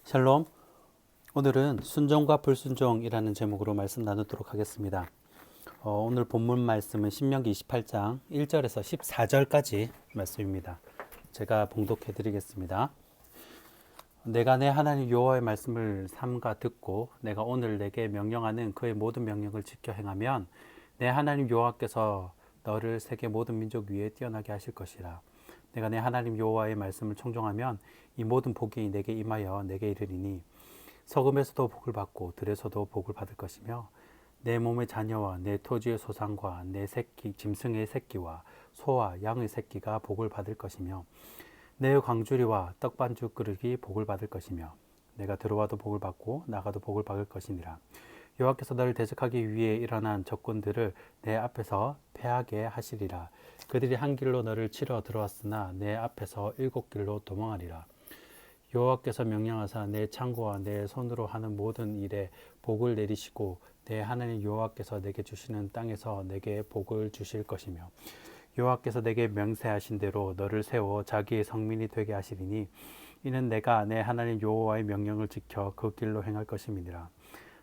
샬롬. 오늘은 순종과 불순종이라는 제목으로 말씀 나누도록 하겠습니다. 오늘 본문 말씀은 신명기 28장 1절에서 14절까지 말씀입니다. 제가 봉독해 드리겠습니다. 내가 내 하나님 여호와의 말씀을 삼가 듣고 내가 오늘 내게 명령하는 그의 모든 명령을 지켜 행하면 내 하나님 여호와께서 너를 세계 모든 민족 위에 뛰어나게 하실 것이라. 내가 내 하나님 여호와의 말씀을 청종하면 이 모든 복이 내게 임하여 내게 이르리니 서금에서도 복을 받고 들에서도 복을 받을 것이며 내 몸의 자녀와 내 토지의 소산과 내 새끼 짐승의 새끼와 소와 양의 새끼가 복을 받을 것이며 내 광주리와 떡반죽 그릇이 복을 받을 것이며 내가 들어와도 복을 받고 나가도 복을 받을 것이니라. 여호와께서 너를 대적하기 위해 일어난 적군들을 내 앞에서 패하게 하시리라. 그들이 한 길로 너를 치러 들어왔으나 내 앞에서 7길로 도망하리라. 여호와께서 명령하사 내 창고와 내 손으로 하는 모든 일에 복을 내리시고 내 하나님 여호와께서 내게 주시는 땅에서 내게 복을 주실 것이며 여호와께서 내게 명세하신 대로 너를 세워 자기의 성민이 되게 하시리니 이는 내가 내 하나님 여호와의 명령을 지켜 그 길로 행할 것임이니라.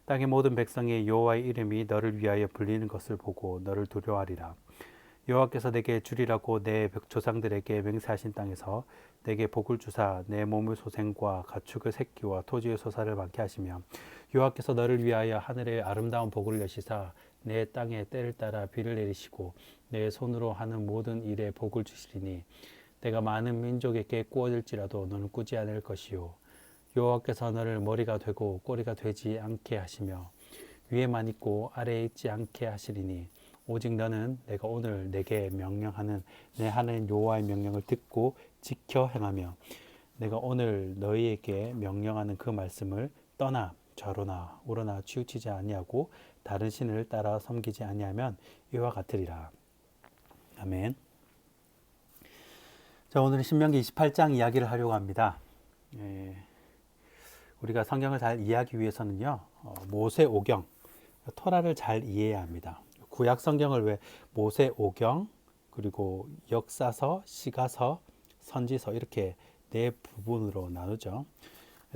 땅의 모든 백성이 여호와의 이름이 너를 위하여 불리는 것을 보고 너를 두려워하리라. 여호와께서 내게 주리라고 내 조상들에게 맹세하신 땅에서 내게 복을 주사 내 몸의 소생과 가축의 새끼와 토지의 소사를 많게 하시며 여호와께서 너를 위하여 하늘의 아름다운 복을 내시사 내 땅에 때를 따라 비를 내리시고 내 손으로 하는 모든 일에 복을 주시리니 내가 많은 민족에게 꾸어질지라도 너는 꾸지 않을 것이요 여호와께서 너를 머리가 되고 꼬리가 되지 않게 하시며 위에만 있고 아래에 있지 않게 하시리니 오직 너는 내가 오늘 내게 명령하는 내 하나님 여호와의 명령을 듣고 지켜 행하며 내가 오늘 너희에게 명령하는 그 말씀을 떠나 좌로나 우로나 치우치지 아니하고 다른 신을 따라 섬기지 아니하면 이와 같으리라. 아멘. 자, 오늘은 신명기 28장 이야기를 하려고 합니다. 우리가 성경을 잘 이해하기 위해서는요, 모세오경, 토라를 잘 이해해야 합니다. 구약 성경을 왜 모세오경, 그리고 역사서, 시가서, 선지서 이렇게 네 부분으로 나누죠.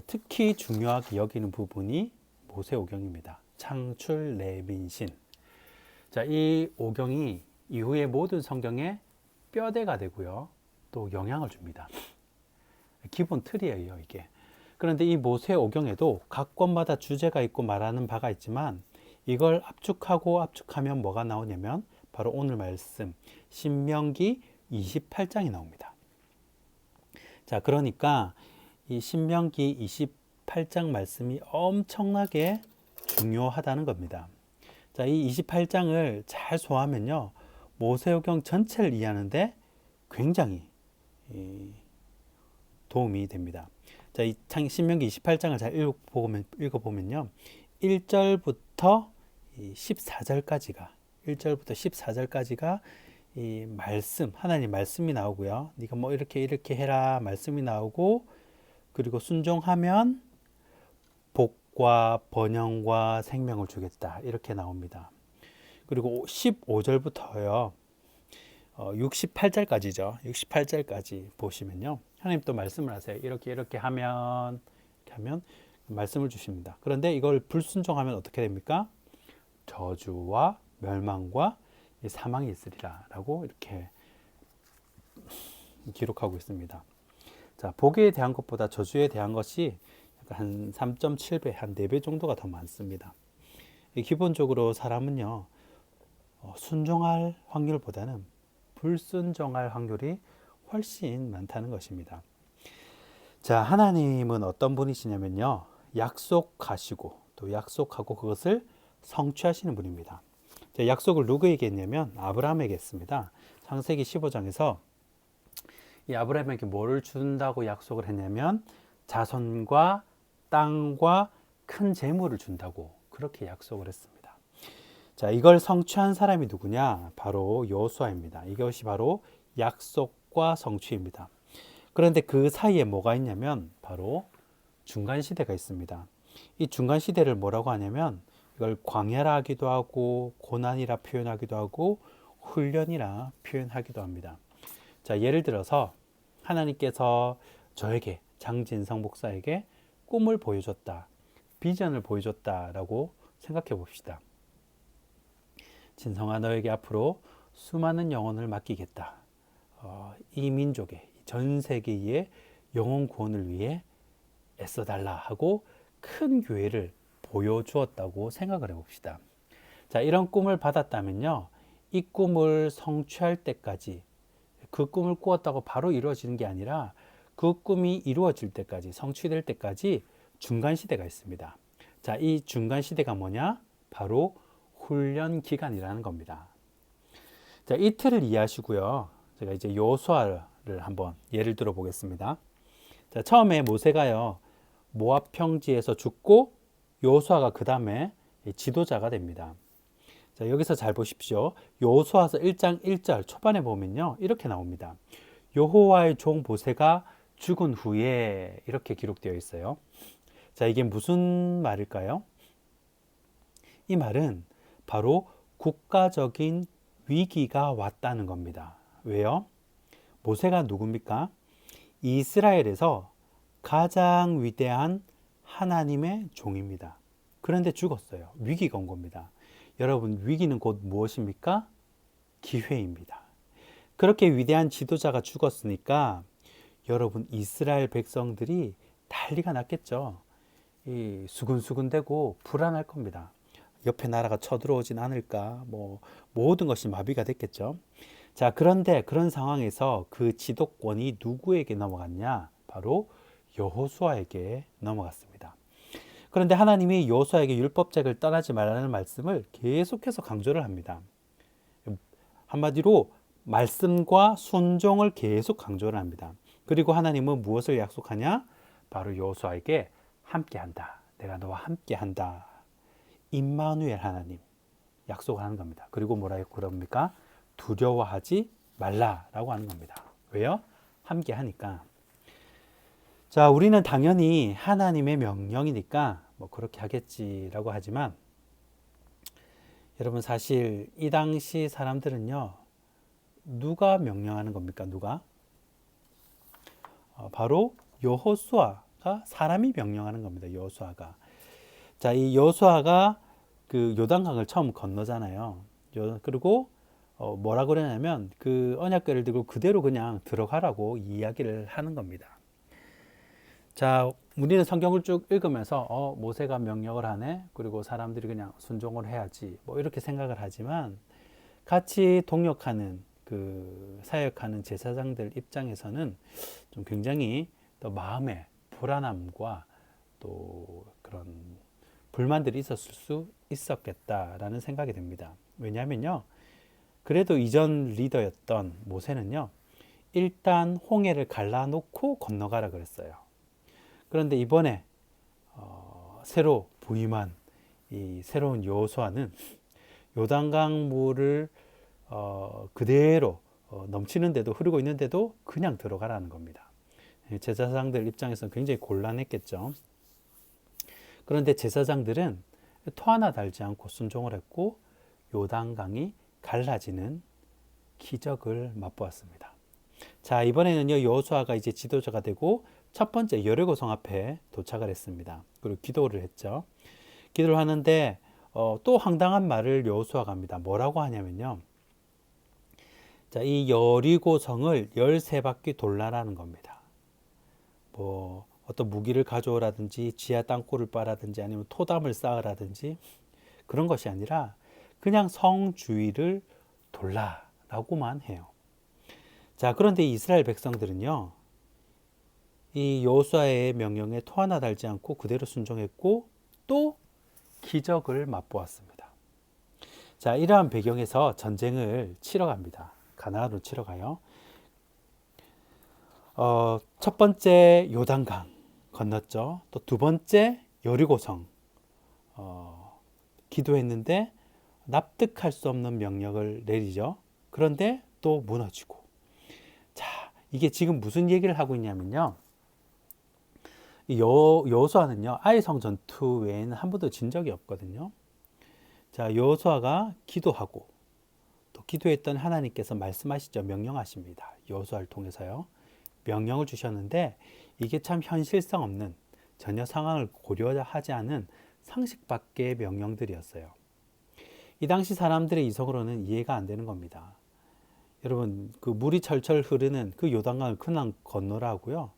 특히 중요하게 여기는 부분이 모세오경입니다. 창출, 레민신. 자, 이 오경이 이후의 모든 성경의 뼈대가 되고요, 또 영향을 줍니다. 기본 틀이에요, 이게. 그런데 이 모세오경에도 각 권마다 주제가 있고 말하는 바가 있지만 이걸 압축하면 뭐가 나오냐면 바로 오늘 말씀 신명기 28장이 나옵니다. 자, 그러니까 이 신명기 28장 말씀이 엄청나게 중요하다는 겁니다. 자, 이 28장을 잘 소화하면요, 모세오경 전체를 이해하는데 굉장히 도움이 됩니다. 자, 이 신명기 28장을 잘 읽어보면요, 1절부터 14절까지가 이 말씀, 하나님 말씀이 나오고요. 네가 뭐 이렇게 해라 말씀이 나오고, 그리고 순종하면 복과 번영과 생명을 주겠다 이렇게 나옵니다. 그리고 15절부터요 68절까지죠. 68절까지 보시면요, 하나님 또 말씀을 하세요. 이렇게 하면 말씀을 주십니다. 그런데 이걸 불순종하면 어떻게 됩니까? 저주와 멸망과 사망이 있으리라 라고 이렇게 기록하고 있습니다. 자, 복에 대한 것보다 저주에 대한 것이 한 3.7배, 한 4배 정도가 더 많습니다. 기본적으로 사람은요, 순종할 확률보다는 불순종할 확률이 훨씬 많다는 것입니다. 자, 하나님은 어떤 분이시냐면요, 약속하시고 또 약속하고 그것을 성취하시는 분입니다. 자, 약속을 누구에게 했냐면 아브라함에게 했습니다. 창세기 15장에서 이 아브라함에게 뭐를 준다고 약속을 했냐면 자손과 땅과 큰 재물을 준다고 그렇게 약속을 했습니다. 자, 이걸 성취한 사람이 누구냐? 바로 여호수아입니다. 이것이 바로 약속과 성취입니다. 그런데 그 사이에 뭐가 있냐면 바로 중간 시대가 있습니다. 이 중간 시대를 뭐라고 하냐면 이걸 광야라 하기도 하고 고난이라 표현하기도 하고 훈련이라 표현하기도 합니다. 자, 예를 들어서 하나님께서 저에게 장진성 목사에게 꿈을 보여줬다, 비전을 보여줬다라고 생각해 봅시다. 진성아, 너에게 앞으로 수많은 영혼을 맡기겠다. 이 민족의, 전 세계의 영혼 구원을 위해 애써달라 하고 큰 교회를 보여주었다고 생각을 해봅시다. 자, 이런 꿈을 받았다면요, 이 꿈을 성취할 때까지, 그 꿈을 꾸었다고 바로 이루어지는 게 아니라 그 꿈이 이루어질 때까지, 성취될 때까지 중간 시대가 있습니다. 자, 이 중간 시대가 뭐냐? 바로 훈련 기간이라는 겁니다. 자, 이 틀을 이해하시고요. 제가 이제 여호수아를 한번 예를 들어 보겠습니다. 자, 처음에 모세가요, 모압 평지에서 죽고 여호수아가 그 다음에 지도자가 됩니다. 자, 여기서 잘 보십시오. 여호수아서 1장 1절 초반에 보면요, 이렇게 나옵니다. 여호와의 종 모세가 죽은 후에, 이렇게 기록되어 있어요. 자, 이게 무슨 말일까요? 이 말은 바로 국가적인 위기가 왔다는 겁니다. 왜요? 모세가 누굽니까? 이스라엘에서 가장 위대한 하나님의 종입니다. 그런데 죽었어요. 위기가 온 겁니다. 여러분, 위기는 곧 무엇입니까? 기회입니다. 그렇게 위대한 지도자가 죽었으니까 여러분, 이스라엘 백성들이 난리가 났겠죠. 수근수근대고 불안할 겁니다. 옆에 나라가 쳐들어오진 않을까, 모든 것이 마비가 됐겠죠. 자, 그런데 그런 상황에서 그 지도권이 누구에게 넘어갔냐? 바로 여호수아에게 넘어갔습니다. 그런데 하나님이 여호수아에게 율법책을 떠나지 말라는 말씀을 계속해서 강조를 합니다. 한마디로 말씀과 순종을 계속 강조를 합니다. 그리고 하나님은 무엇을 약속하냐? 바로 여호수아에게 함께한다. 내가 너와 함께한다. 임마누엘 하나님 약속을 하는 겁니다. 그리고 뭐라고 그럽니까? 두려워하지 말라라고 하는 겁니다. 왜요? 함께 하니까. 자, 우리는 당연히 하나님의 명령이니까 그렇게 하겠지라고 하지만, 여러분, 사실 이 당시 사람들은요, 누가 명령하는 겁니까? 누가? 바로 여호수아가, 사람이 명령하는 겁니다. 여호수아가. 자, 이 여호수아가 그 요단강을 처음 건너잖아요. 그리고 뭐라 그러냐면 그 언약궤를 들고 그대로 그냥 들어가라고 이야기를 하는 겁니다. 자, 우리는 성경을 쭉 읽으면서 모세가 명령을 하네, 그리고 사람들이 그냥 순종을 해야지, 이렇게 생각을 하지만, 같이 동역하는 그 사역하는 제사장들 입장에서는 좀 굉장히 또 마음에 불안함과 또 그런 불만들이 있었을 수 있었겠다라는 생각이 듭니다. 왜냐하면요, 그래도 이전 리더였던 모세는요, 일단 홍해를 갈라놓고 건너가라 그랬어요. 그런데 이번에 새로 부임한 이 새로운 여호수아는 요단강 물을 그대로 넘치는데도, 흐르고 있는데도 그냥 들어가라는 겁니다. 제사장들 입장에서는 굉장히 곤란했겠죠. 그런데 제사장들은 토 하나 달지 않고 순종을 했고 요단강이 갈라지는 기적을 맛보았습니다. 자, 이번에는요, 여호수아가 이제 지도자가 되고 첫 번째 여리고성 앞에 도착을 했습니다. 그리고 기도를 했죠. 기도를 하는데 또 황당한 말을 여호수아가 합니다. 뭐라고 하냐면요, 자, 이 여리고성을 13바퀴 돌라라는 겁니다. 어떤 무기를 가져오라든지 지하 땅굴을 빠라든지 아니면 토담을 쌓으라든지 그런 것이 아니라 그냥 성 주위를 돌라라고만 해요. 자, 그런데 이스라엘 백성들은요, 이 여호수아의 명령에 토 하나 달지 않고 그대로 순종했고 또 기적을 맛보았습니다. 자, 이러한 배경에서 전쟁을 치러 갑니다. 가나안으로 치러 가요. 첫 번째 요단강 건넜죠. 또 두 번째 여리고성 기도했는데 납득할 수 없는 명령을 내리죠. 그런데 또 무너지고. 자, 이게 지금 무슨 얘기를 하고 있냐면요, 여호수아는요, 아이성 전투 외에는 한 번도 진 적이 없거든요. 자, 여호수아가 기도하고 또 기도했던 하나님께서 말씀하시죠. 명령하십니다. 여호수아를 통해서요. 명령을 주셨는데 이게 참 현실성 없는, 전혀 상황을 고려하지 않은 상식 밖의 명령들이었어요. 이 당시 사람들의 이성으로는 이해가 안 되는 겁니다. 여러분, 그 물이 철철 흐르는 그 요단강을 그냥 건너라고요.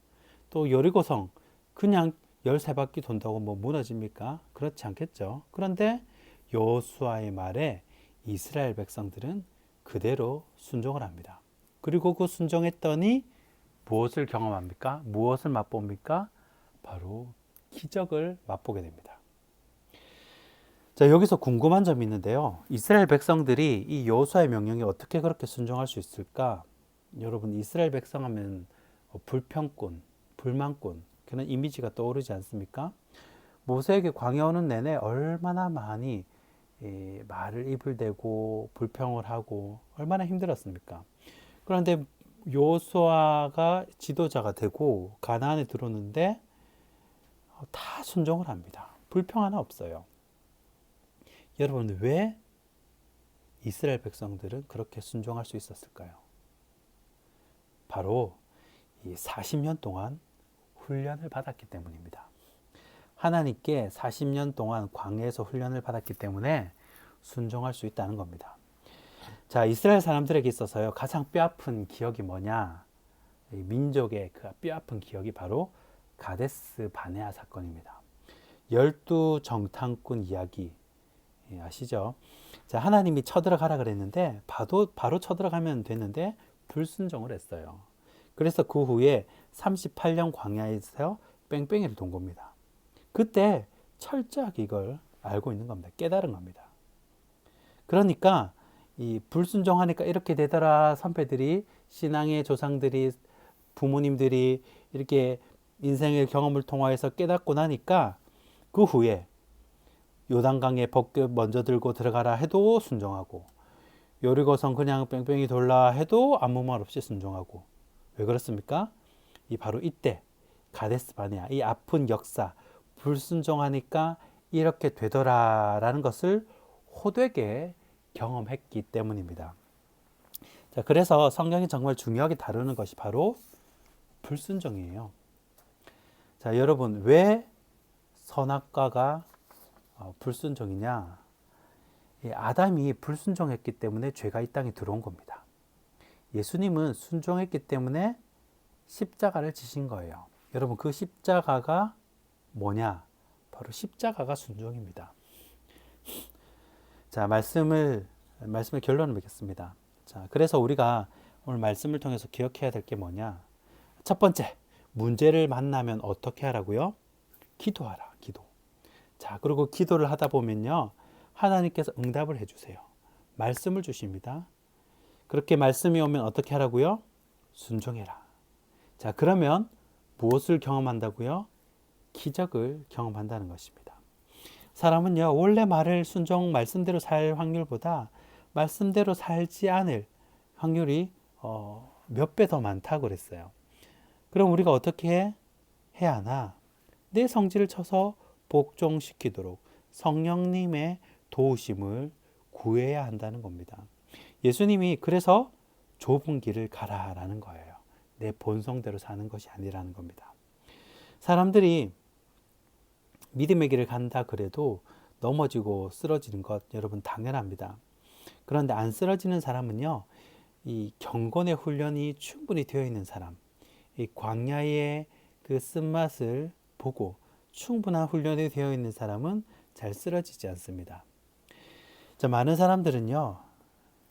또 여리고성 그냥 13바퀴 돈다고 뭐 무너집니까? 그렇지 않겠죠. 그런데 여호수아의 말에 이스라엘 백성들은 그대로 순종을 합니다. 그리고 그 순종했더니 무엇을 경험합니까? 무엇을 맛봅니까? 바로 기적을 맛보게 됩니다. 자, 여기서 궁금한 점이 있는데요. 이스라엘 백성들이 이 여호수아의 명령에 어떻게 그렇게 순종할 수 있을까? 여러분, 이스라엘 백성 하면 불평꾼, 불만꾼 그런 이미지가 떠오르지 않습니까? 모세에게 광야 오는 내내 얼마나 많이 말을 입을 대고 불평을 하고 얼마나 힘들었습니까? 그런데 여호수아가 지도자가 되고 가나안에 들어오는데 다 순종을 합니다. 불평 하나 없어요. 여러분, 왜 이스라엘 백성들은 그렇게 순종할 수 있었을까요? 바로 이 40년 동안 훈련을 받았기 때문입니다. 하나님께 40년 동안 광야에서 훈련을 받았기 때문에 순종할 수 있다는 겁니다. 자, 이스라엘 사람들에게 있어서요, 가장 뼈아픈 기억이 뭐냐? 이 민족의 그 뼈아픈 기억이 바로 가데스 바네아 사건입니다. 12정탐꾼 이야기 아시죠? 자, 하나님이 쳐들어가라 그랬는데 바로 쳐들어가면 됐는데 불순종을 했어요. 그래서 그 후에 38년 광야에서 뺑뺑이를 돈 겁니다. 그때 철저하게 이걸 알고 있는 겁니다. 깨달은 겁니다. 그러니까 이 불순종하니까 이렇게 되더라. 선배들이, 신앙의 조상들이, 부모님들이 이렇게 인생의 경험을 통하여서 깨닫고 나니까 그 후에 요단강에 벗겨 먼저 들고 들어가라 해도 순종하고, 여리고성 그냥 뺑뺑이 돌라 해도 아무 말 없이 순종하고. 왜 그렇습니까? 바로 이때 가데스 바네아, 이 아픈 역사, 불순종하니까 이렇게 되더라라는 것을 호되게 경험했기 때문입니다. 자, 그래서 성경이 정말 중요하게 다루는 것이 바로 불순종이에요. 자, 여러분, 왜 선악과가 불순종이냐? 아담이 불순종했기 때문에 죄가 이 땅에 들어온 겁니다. 예수님은 순종했기 때문에 십자가를 지신 거예요. 여러분, 그 십자가가 뭐냐? 바로 십자가가 순종입니다. 자, 말씀을 결론을 맺겠습니다. 자, 그래서 우리가 오늘 말씀을 통해서 기억해야 될 게 뭐냐? 첫 번째, 문제를 만나면 어떻게 하라고요? 기도하라, 기도. 자, 그리고 기도를 하다 보면요, 하나님께서 응답을 해주세요. 말씀을 주십니다. 그렇게 말씀이 오면 어떻게 하라고요? 순종해라. 자, 그러면 무엇을 경험한다고요? 기적을 경험한다는 것입니다. 사람은요, 원래 말씀대로 살 확률보다 말씀대로 살지 않을 확률이 몇 배 더 많다고 그랬어요. 그럼 우리가 어떻게 해야 하나? 내 성질을 쳐서 복종시키도록 성령님의 도우심을 구해야 한다는 겁니다. 예수님이 그래서 좁은 길을 가라라는 거예요. 내 본성대로 사는 것이 아니라는 겁니다. 사람들이 믿음의 길을 간다 그래도 넘어지고 쓰러지는 것 여러분 당연합니다. 그런데 안 쓰러지는 사람은요, 이 경건의 훈련이 충분히 되어 있는 사람, 이 광야의 그 쓴맛을 보고 충분한 훈련이 되어 있는 사람은 잘 쓰러지지 않습니다. 자, 많은 사람들은요,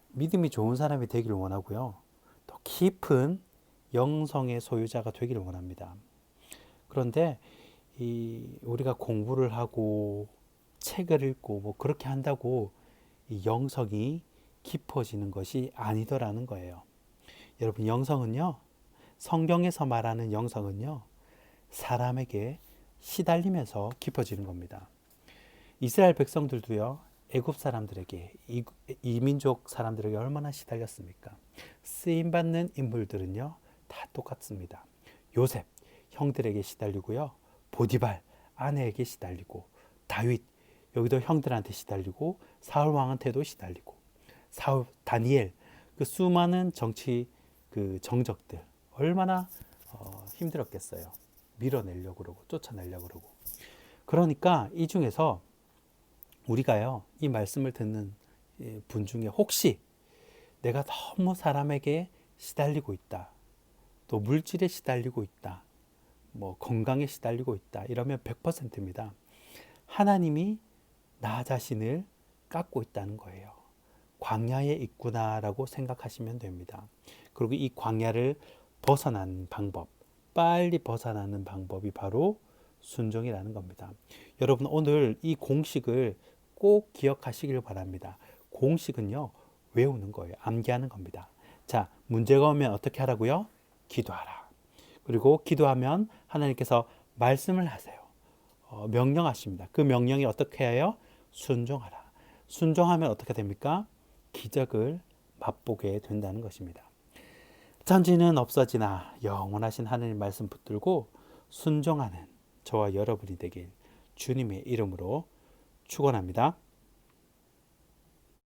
믿음이 좋은 사람이 되기를 원하고요, 또 깊은 영성의 소유자가 되기를 원합니다. 그런데 우리가 공부를 하고 책을 읽고 뭐 그렇게 한다고 이 영성이 깊어지는 것이 아니더라는 거예요. 여러분, 영성은요, 성경에서 말하는 영성은요, 사람에게 시달리면서 깊어지는 겁니다. 이스라엘 백성들도요, 애굽 사람들에게, 이민족 사람들에게 얼마나 시달렸습니까? 쓰임받는 인물들은요, 다 똑같습니다. 요셉, 형들에게 시달리고요, 보디발, 아내에게 시달리고, 다윗, 여기도 형들한테 시달리고, 사울 왕한테도 시달리고, 다니엘, 그 수많은 정치 그 정적들 얼마나 힘들었겠어요. 밀어내려고 그러고 쫓아내려고 그러고. 그러니까 이 중에서 우리가요, 이 말씀을 듣는 분 중에 혹시 내가 너무 사람에게 시달리고 있다, 또 물질에 시달리고 있다, 뭐 건강에 시달리고 있다, 이러면 100%입니다. 하나님이 나 자신을 깎고 있다는 거예요. 광야에 있구나라고 생각하시면 됩니다. 그리고 이 광야를 벗어나는 방법, 빨리 벗어나는 방법이 바로 순종이라는 겁니다. 여러분, 오늘 이 공식을 꼭 기억하시길 바랍니다. 공식은요, 외우는 거예요. 암기하는 겁니다. 자, 문제가 오면 어떻게 하라고요? 기도하라. 그리고 기도하면 하나님께서 말씀을 하세요. 명령하십니다. 그 명령이 어떻게 해요? 순종하라. 순종하면 어떻게 됩니까? 기적을 맛보게 된다는 것입니다. 천지는 없어지나 영원하신 하나님 말씀 붙들고 순종하는 저와 여러분이 되길 주님의 이름으로 축원합니다.